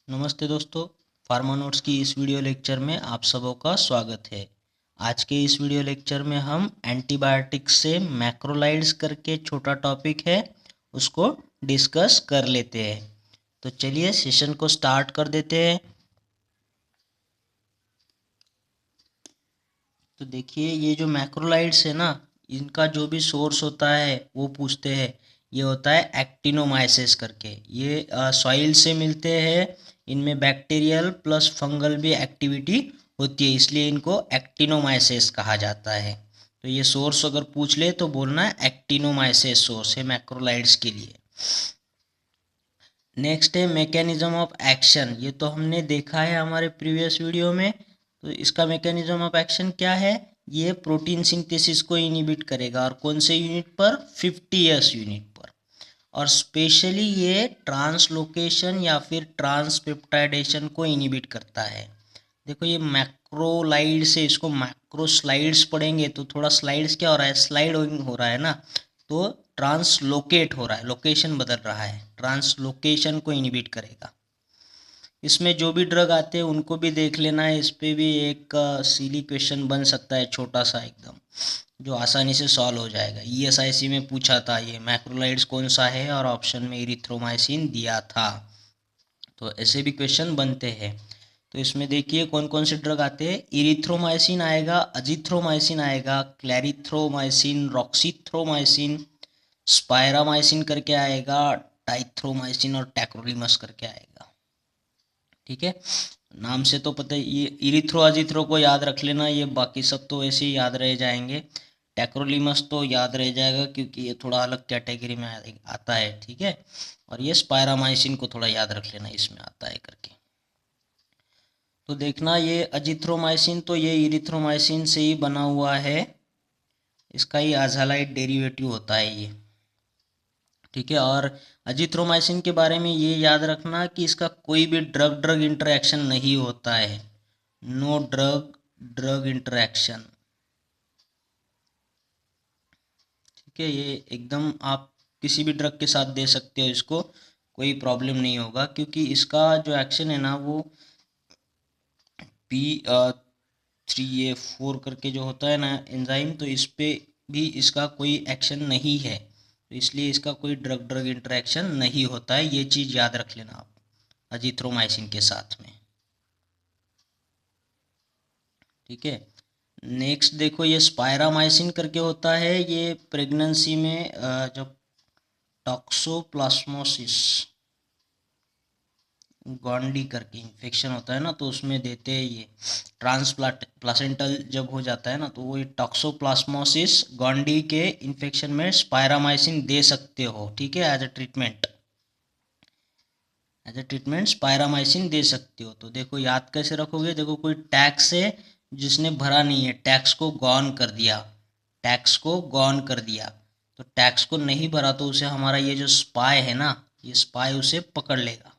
नमस्ते दोस्तों, pharma notes की इस वीडियो लेक्चर में आप सबों का स्वागत है। आज के इस वीडियो लेक्चर में हम एंटीबायोटिक्स से मैक्रोलाइड्स करके छोटा टॉपिक है, उसको डिस्कस कर लेते हैं। तो चलिए सेशन को स्टार्ट कर देते हैं। तो देखिए, ये जो मैक्रोलाइड्स है ना, इनका जो भी सोर्स होता है वो पूछते हैं। ये होता है एक्टिनोमाइसिस करके। ये सॉइल से मिलते हैं। इनमें बैक्टीरियल प्लस फंगल भी एक्टिविटी होती है, इसलिए इनको एक्टिनोमाइसिस कहा जाता है। तो ये सोर्स अगर पूछ ले तो बोलना है एक्टिनोमाइसिस सोर्स है मैक्रोलाइड्स के लिए। नेक्स्ट है मैकेनिज्म ऑफ एक्शन। ये तो हमने देखा है हमारे प्रीवियस वीडियो में। तो इसका मैकेनिज्म ऑफ एक्शन क्या है? ये प्रोटीन सिंथेसिस को इनिबिट करेगा। और कौन से यूनिट पर? 50s यूनिट पर। और स्पेशली ये ट्रांसलोकेशन या फिर ट्रांसपेप्टाइडेशन को इनिबिट करता है। देखो, ये मैक्रोलाइड से इसको मैक्रोस्लाइड्स पढ़ेंगे तो थोड़ा स्लाइड्स क्या हो रहा है, स्लाइड हो रहा है ना, तो ट्रांसलोकेट हो रहा है, लोकेशन बदल रहा है, ट्रांसलोकेशन को इनिबिट करेगा। इसमें जो भी ड्रग आते हैं उनको भी देख लेना है। इस पे भी एक सीली क्वेश्चन बन सकता है, छोटा सा एकदम, जो आसानी से सॉल्व हो जाएगा। ईएसआईसी में पूछा था ये मैक्रोलाइड्स कौन सा है, और ऑप्शन में इरिथ्रोमाइसिन दिया था। तो ऐसे भी क्वेश्चन बनते हैं। तो इसमें देखिए कौन कौन से ड्रग आते हैं। इरिथ्रोमाइसिन आएगा, अजिथ्रोमाइसिन आएगा, क्लैरिथ्रोमाइसिन, रॉक्सीथ्रोमाइसिन, स्पायरामाइसिन करके आएगा, टाइथ्रोमाइसिन और टैक्रोलिमस करके आएगा। ठीक है, नाम से तो पता है। ये इरिथ्रो अजिथ्रो को याद रख लेना, ये बाकी सब तो ऐसे ही याद रह जाएंगे। टैक्रोलिमस तो याद रह जाएगा क्योंकि ये थोड़ा अलग कैटेगरी में आता है। ठीक है, और ये स्पायरामाइसिन को थोड़ा याद रख लेना, इसमें आता है करके। तो देखना, ये अजिथ्रोमाइसिन तो ये इरिथ्रोमाइसिन से ही बना हुआ है, इसका ही आज़ालाइड डेरिवेटिव होता है ये। ठीक है, और अजिथ्रोमाइसिन के बारे में ये याद रखना कि इसका कोई भी ड्रग ड्रग इंटरेक्शन नहीं होता है। No drug drug interaction. ठीक है, ये एकदम आप किसी भी ड्रग के साथ दे सकते हो इसको, कोई प्रॉब्लम नहीं होगा, क्योंकि इसका जो एक्शन है ना वो P3A4 करके जो होता है ना एंजाइम, तो इस पे भी इसका कोई एक्शन नहीं है। तो इसलिए इसका कोई ड्रग ड्रग इंटरेक्शन नहीं होता है। ये चीज़ याद रख लेना आप अजिथ्रोमाइसिन के साथ में। ठीक है, नेक्स्ट देखो, ये स्पायरामाइसिन करके होता है। ये प्रेगनेंसी में जब टॉक्सोप्लाज्मोसिस गॉन्डी करके इन्फेक्शन होता है ना, तो उसमें देते हैं ये। प्लासेंटल जब हो जाता है ना, तो वो टॉक्सोप्लाज्मोसिस गॉन्डी के इन्फेक्शन में स्पायरामाइसिन दे सकते हो। ठीक है, एज ए ट्रीटमेंट स्पायरामाइसिन दे सकते हो। तो देखो याद कैसे रखोगे। देखो, कोई टैक्स है जिसने भरा नहीं है, टैक्स को गॉन कर दिया, टैक्स को गॉन कर दिया, तो टैक्स को नहीं भरा तो उसे हमारा ये जो स्पाई है ना, ये स्पाई उसे पकड़ लेगा,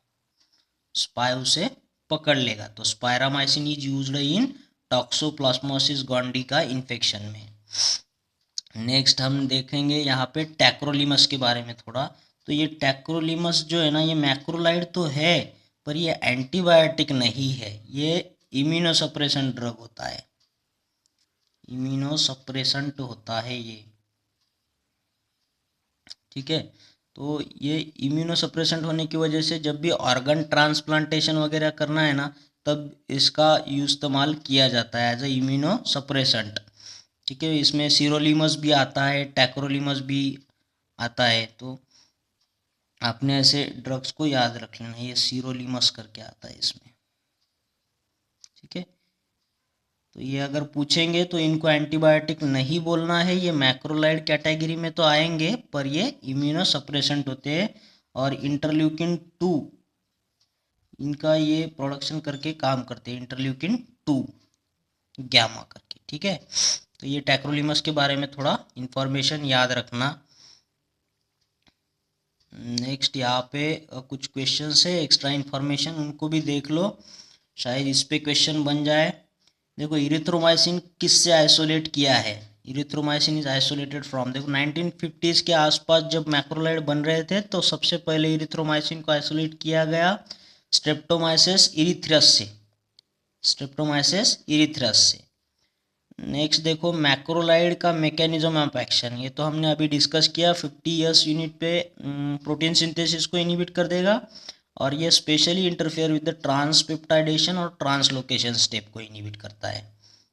स्पाई उसे पकड़ लेगा। तो स्पायरामाइसिन इज यूज्ड इन टॉक्सोप्लाज्मोसिस गॉन्डी का इन्फेक्शन में। नेक्स्ट हम देखेंगे यहाँ पे टैक्रोलिमस के बारे में थोड़ा। तो ये टैक्रोलिमस जो है ना, ये मैक्रोलाइड तो है पर ये एंटीबायोटिक नहीं है, ये इम्यूनोसप्रेसेंट ड्रग होता है, इम्यूनोसप्रेसेंट होता है ये। ठीक है, तो ये इम्यूनोसप्रेसेंट होने की वजह से जब भी ऑर्गन ट्रांसप्लांटेशन वगैरह करना है ना, तब इसका इस्तेमाल किया जाता है एज ए इम्यूनोसप्रेसेंट। ठीक है, इसमें सिरोलिमस भी आता है, टैक्रोलिमस भी आता है। तो आपने ऐसे ड्रग्स को याद रख लेना, ये सिरोलिमस करके आता है इसमें। ठीक है, तो ये अगर पूछेंगे तो इनको एंटीबायोटिक नहीं बोलना है, ये मैक्रोलाइड कैटेगरी में तो आएंगे पर ये इम्यूनोसप्रेसेंट होते हैं। और इंटरल्यूकिन 2 इनका ये प्रोडक्शन करके काम करते हैं, इंटरल्यूकिन 2 गैमा करके। ठीक है, तो ये टैक्रोलिमस के बारे में थोड़ा इंफॉर्मेशन याद रखना। नेक्स्ट यहाँ पे कुछ क्वेश्चंस है एक्स्ट्रा इन्फॉर्मेशन, उनको भी देख लो, शायद इस पे क्वेश्चन बन जाए। देखो, इरिथ्रोमाइसिन किससे आइसोलेट किया है? इरिथ्रोमाइसिन इज आइसोलेटेड फ्रॉम, देखो 1950s के आसपास जब मैक्रोलाइड बन रहे थे तो सबसे पहले इरिथ्रोमाइसिन को आइसोलेट किया गया। स्ट्रेप्टोमाइसिस इरिथ्रस से, स्ट्रेप्टोमाइसिस इरिथ्रस से। नेक्स्ट देखो मैक्रोलाइड का मैकेनिज्म ऑफ एक्शन, ये तो हमने अभी डिस्कस किया, 50 यूनिट पे प्रोटीन सिंथेसिस को इनहिबिट कर देगा, और ये स्पेशली इंटरफेयर विद द ट्रांसपेप्टाइडेशन और ट्रांसलोकेशन स्टेप को इनहिबिट करता है।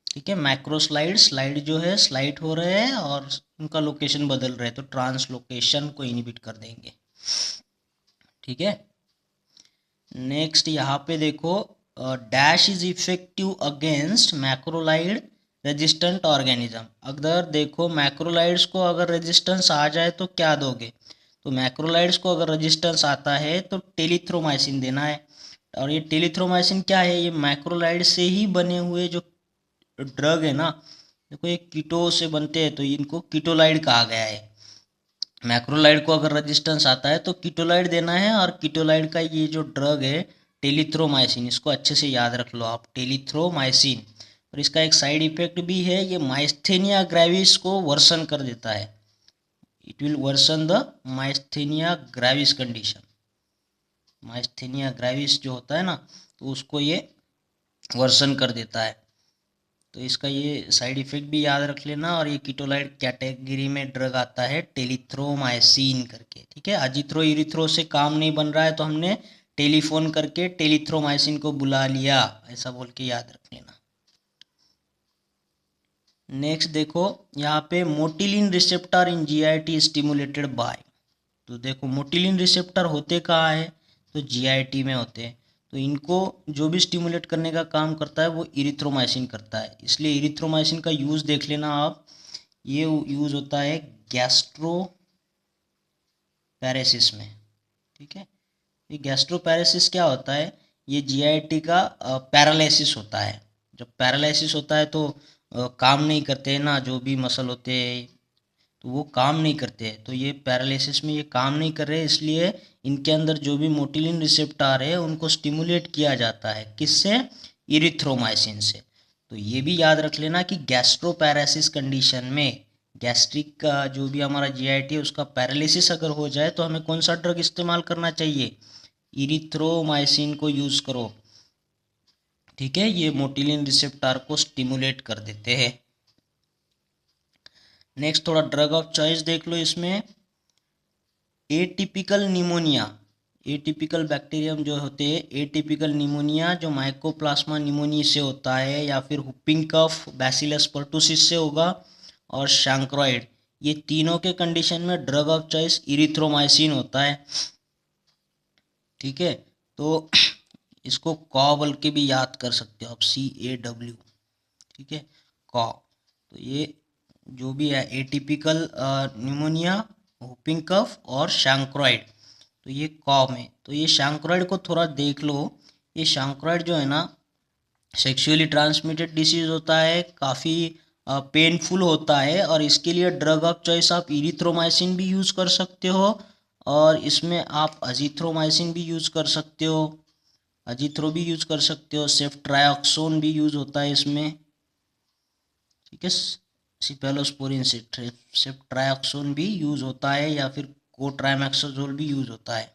ठीक है, मैक्रोस्लाइड, स्लाइड जो है स्लाइड हो रहे हैं और उनका लोकेशन बदल रहे हैं, तो ट्रांसलोकेशन को इनहिबिट कर देंगे। ठीक है, नेक्स्ट यहाँ पे देखो dash is effective against macrolide resistant organism. अगर देखो मैक्रोलाइड्स को अगर रेजिस्टेंस आ जाए तो क्या दोगे, तो मैक्रोलाइड्स को अगर रेजिस्टेंस आता है तो टेलिथ्रोमाइसिन देना है। और ये टेलिथ्रोमाइसिन क्या है, ये मैक्रोलाइड से ही बने हुए जो ड्रग है ना, देखो ये कीटो से बनते हैं तो इनको कीटोलाइड कहा गया है। मैक्रोलाइड को अगर रेजिस्टेंस आता है तो कीटोलाइड देना है, और कीटोलाइड का ये जो ड्रग है टेलिथ्रोमाइसिन, इसको अच्छे से याद रख लो आप, टेलिथ्रोमाइसिन। और इसका एक साइड इफेक्ट भी है, ये माइस्थेनिया ग्रेविस को वर्सन कर देता है, it will worsen the myasthenia gravis condition. Myasthenia gravis जो होता है ना, तो उसको ये वर्सन कर देता है, तो इसका ये साइड इफेक्ट भी याद रख लेना। और ये कीटोलाइड कैटेगरी में ड्रग आता है टेलिथ्रोमाइसिन करके। ठीक है, अजिथ्रो इरिथ्रो से काम नहीं बन रहा है तो हमने टेलीफोन करके टेलिथ्रोमाइसिन को बुला लिया, ऐसा बोल के याद रख लेना। नेक्स्ट देखो यहाँ पे motilin receptor in GIT stimulated by, तो देखो मोटिलिन रिसेप्टर होते कहाँ है, तो जीआईटी में होते हैं, तो इनको जो भी स्टिमुलेट करने का काम करता है वो इरिथ्रोमाइसिन करता है, इसलिए इरिथ्रोमाइसिन का यूज़ देख लेना आप, ये यूज़ होता है गैस्ट्रो पैरेसिस में। ठीक है, ये गैस्ट्रो पैरेसिस क्या होता है, ये जीआईटी का पैरालिसिस होता है। जब पैरालिसिस होता है तो काम नहीं करते हैं ना, जो भी मसल होते हैं तो वो काम नहीं करते हैं, तो ये पैरालिसिस में ये काम नहीं कर रहे, इसलिए इनके अंदर जो भी मोटिलिन रिसेप्टर है उनको स्टिमुलेट किया जाता है, किससे, इरिथ्रोमाइसिन से। तो ये भी याद रख लेना कि गैस्ट्रोपैरासिस कंडीशन में, गैस्ट्रिक का जो भी हमारा जीआईटी है उसका पैरालिसिस अगर हो जाए तो हमें कौन सा ड्रग इस्तेमाल करना चाहिए, इरिथ्रोमाइसिन को यूज़ करो। ठीक है, ये मोटिलिन रिसेप्टर को स्टिमुलेट कर देते हैं। नेक्स्ट थोड़ा ड्रग ऑफ चॉइस देख लो इसमें, एटिपिकल निमोनिया, एटिपिकल बैक्टीरियम जो होते हैं, एटिपिकल निमोनिया जो माइकोप्लाज्मा निमोनिया से होता है, या फिर हुपिंग कफ बैसिलस पर्टुसिस से होगा, और शैंक्रोइड, ये तीनों के कंडीशन में ड्रग ऑफ चॉइस इरिथ्रोमाइसिन होता है। ठीक है, तो इसको कॉ बोल के भी याद कर सकते हो आप, CAW। ठीक है, कॉ, तो ये जो भी है एटिपिकल निमोनिया, हुपिंग कफ और शैंक्रोइड, तो ये कॉ में, तो ये शैंक्रोइड को थोड़ा देख लो, ये शैंक्रोइड जो है ना सेक्सुअली ट्रांसमिटेड डिसीज होता है, काफ़ी पेनफुल होता है, और इसके लिए ड्रग ऑफ चॉइस आप इरिथ्रोमाइसिन भी यूज़ कर सकते हो, और इसमें आप अजिथ्रोमाइसिन भी यूज़ कर सकते हो, अजिथ्रो भी यूज़ कर सकते हो, सेफ्ट्रायक्सोन भी यूज़ होता है इसमें। ठीक है, सिफेलोस्पोरिन सेफ्ट्रायक्सोन भी यूज़ होता है, या फिर कोट्राइमेक्सोजोल भी यूज़ होता है।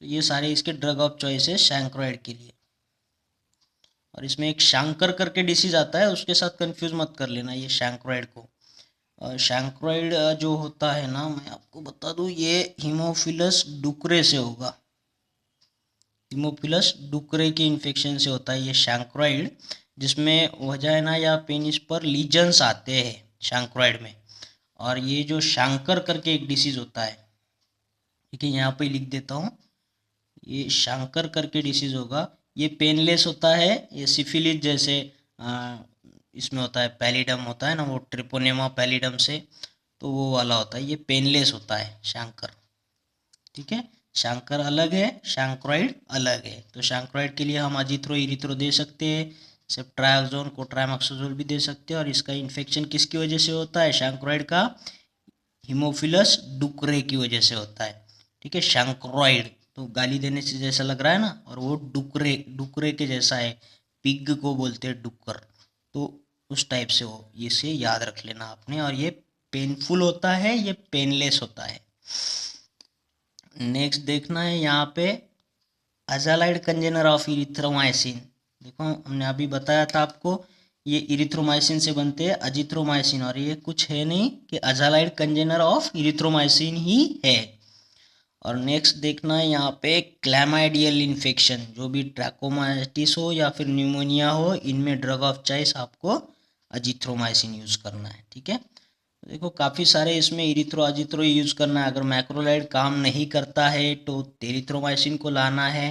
तो ये सारे इसके ड्रग ऑफ चॉइस है शैंक्रोइड के लिए। और इसमें एक शैंकर करके डिसीज आता है, उसके साथ कंफ्यूज मत कर लेना ये शैंक्रोइड को। शैंक्रोइड जो होता है ना, मैं आपको बता दूं, ये हीमोफिलस डुक्रे से होगा, हीमोफिलस डुक्रे के इन्फेक्शन से होता है ये शैंक्रोइड, जिसमें वजाइना या पेनिस पर लीजन्स आते हैं शैंक्रोइड में। और ये जो शैंकर करके एक डिसीज होता है, ठीक है, यहाँ पे लिख देता हूँ, ये शैंकर करके डिसीज होगा, ये पेनलेस होता है, ये सिफिलिस जैसे इसमें होता है, पैलिडम होता है ना, वो ट्रिपोनेमा पैलिडम से, तो वो वाला होता है, ये पेनलेस होता है शैंकर। ठीक है, शैंकर अलग है, शैंक्रोइड अलग है, तो शैंक्रोइड के लिए हम अजिथ्रो इरिथ्रो दे सकते हैं, सेफ्ट्रायक्सोन कोट्राइमेक्सोजोल भी दे सकते हैं। और इसका इन्फेक्शन किसकी वजह से होता है, शैंक्रोइड का हीमोफिलस डुक्रे की वजह से होता है। ठीक है, शैंक्रोइड तो गाली देने से जैसा लग रहा है ना, और वो डुक्रे, डुक्रे के जैसा है, पिग को बोलते हैं डुक्कर, तो उस टाइप से हो, इसे याद रख लेना आपने। और ये पेनफुल होता है, ये पेनलेस होता है। नेक्स्ट देखना है यहाँ पे अजालाइड कंजेनर ऑफ इरिथ्रोमाइसिन। देखो हमने अभी बताया था आपको, ये इरिथ्रोमाइसिन से बनते हैं अजिथ्रोमाइसिन, और ये कुछ है नहीं कि अजालाइड कंजेनर ऑफ इरिथ्रोमाइसिन ही है। और नेक्स्ट देखना है यहाँ पे क्लैमाइडियल इन्फेक्शन, जो भी ट्रैकोमाइटिस हो या फिर न्यूमोनिया हो, इनमें ड्रग ऑफ चॉइस आपको अजिथ्रोमाइसिन यूज़ करना है। ठीक है, देखो काफ़ी सारे इसमें इरिथ्रो अजिथ्रो यूज़ करना है। अगर मैक्रोलाइड काम नहीं करता है तो टेरिथ्रोमाइसिन को लाना है,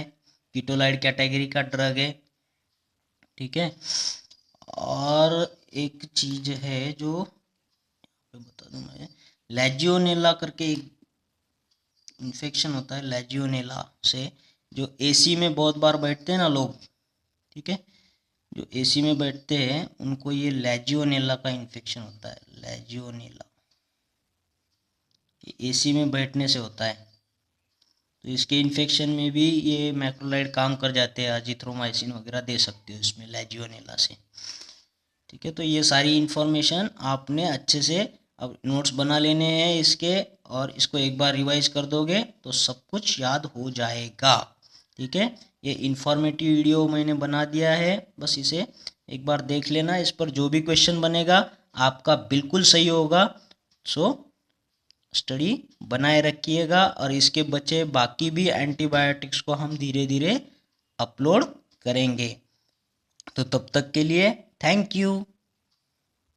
कीटोलाइड कैटेगरी का ड्रग है। ठीक है, और एक चीज़ है जो बता दूं मैं, लेजियोनेला करके एक इन्फेक्शन होता है लेजियोनेला से, जो एसी में बहुत बार बैठते हैं ना लोग। ठीक है, जो एसी में बैठते हैं उनको ये लेजियोनेला का इन्फेक्शन होता है। लेजियोनेला ये एसी में बैठने से होता है, तो इसके इन्फेक्शन में भी ये मैक्रोलाइड काम कर जाते हैं, अजिथ्रोमाइसिन वगैरह दे सकते हो इसमें लेजियोनेला से। ठीक है, तो ये सारी इन्फॉर्मेशन आपने अच्छे से अब नोट्स बना लेने हैं इसके, और इसको एक बार रिवाइज कर दोगे तो सब कुछ याद हो जाएगा। ठीक है, ये इन्फॉर्मेटिव वीडियो मैंने बना दिया है, बस इसे एक बार देख लेना। इस पर जो भी क्वेश्चन बनेगा आपका बिल्कुल सही होगा। सो स्टडी बनाए रखिएगा, और इसके बचे बाकी भी एंटीबायोटिक्स को हम धीरे धीरे अपलोड करेंगे। तो तब तक के लिए थैंक यू।